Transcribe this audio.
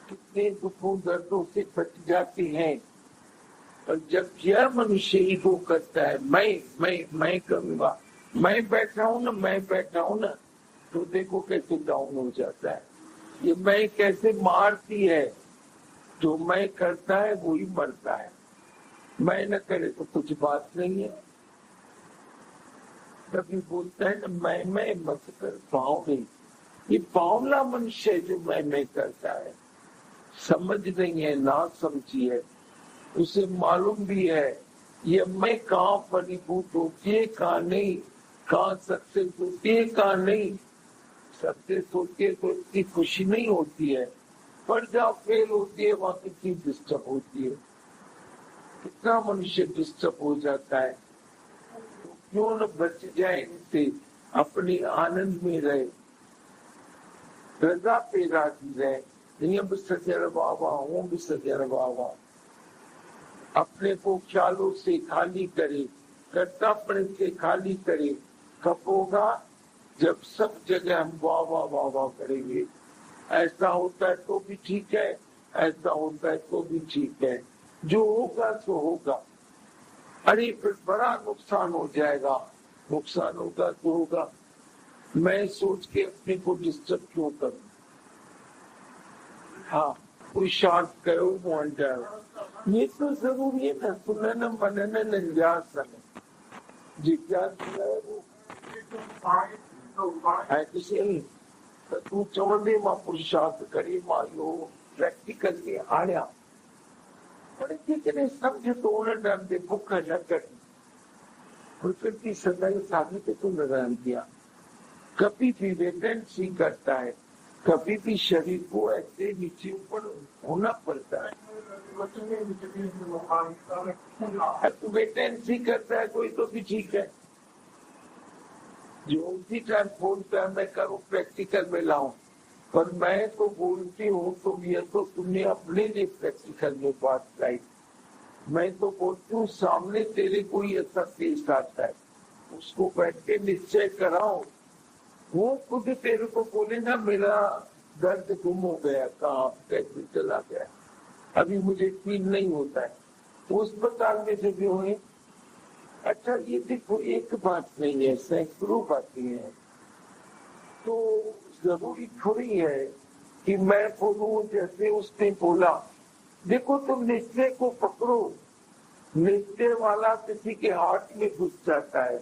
कितने दुखों दर्दों से बच जाते हैं। और जब यह मनुष्य ईगो करता है, मैं करूंगा, मैं बैठा हूं ना, मैं बैठा हूं ना, तो देखो कैसे डाउन हो जाता है। ये मैं कैसे मारती है। जो मैं करता है वही मरता है, मैं न करे तो कुछ बात नहीं है। कभी बोलता है ना मैं मत कर पाओ नहीं। ये बावला मनुष्य है जो मैं करता है, समझ नहीं है, ना समझी है। उसे मालूम भी है ये मैं कहाँ फलीभूत होती है, कहाँ नहीं, कहाँ सक्सेस होती है, कहाँ नहीं। सक्सेस होती है तो इतनी खुशी नहीं होती है, पर जहाँ फेल होती है वहां कितनी डिस्टर्ब होती है। कितना मनुष्य डिस्टर्ब हो जाता है। तो क्यों न बच जाए इनसे, अपने आनंद में रहे, रजा पे राजी रहे। नियम सजर बाबा हूँ भी सजर बाबा, अपने को ख्यालों से खाली करे, कर्तापन से खाली करे। कब होगा? जब सब जगह हम वाह वाह वाह वाह करेंगे। ऐसा होता है तो भी ठीक है, ऐसा होता है तो भी ठीक है, जो होगा सो होगा। अरे फिर बड़ा नुकसान हो जाएगा। नुकसान होगा तो होगा, मैं सोच के अपने को डिस्टर्ब क्यों करूं। हाँ, पुरुषार्थ करो मोहन, ये तो जरूरी है ना। सुनन मनन निध्यासन, जिज्ञासा है वो ऐसे तू चवंदे मां पुरुषार्थ करे मायो प्रैक्टिकल के आया। पर कितने समझ तो उन्होंने दे बुख न करी, प्रकृति सदाई साधु पे तो लगान दिया। कभी भी वेटेंसी करता है, कभी भी शरीर को ऐसे नीचे ऊपर होना पड़ता है। वेटेंसी करता है कोई तो भी ठीक है, जो उसी टाइम बोलता है मैं करूँ प्रैक्टिकल में लाऊं। पर मैं तो बोलती हूँ तो ये तो तुमने अपने लिए प्रैक्टिकल में बात लाई। मैं तो बोलती हूँ सामने तेरे कोई ऐसा केस आता है, उसको बैठ के निश्चय कराओ। वो खुद तेरे को बोले ना मेरा दर्द गुम हो गया, कहाँ कैसे चला गया, अभी मुझे फील नहीं होता है। तो अस्पताल में जब हुए, अच्छा ये देखो एक बात नहीं है, सैकड़ों बातें हैं। तो जरूरी थोड़ी है कि मैं बोलूं जैसे उसने बोला। देखो तुम निश्चय को पकड़ो, निश्चय वाला किसी के हाथ में घुस जाता है।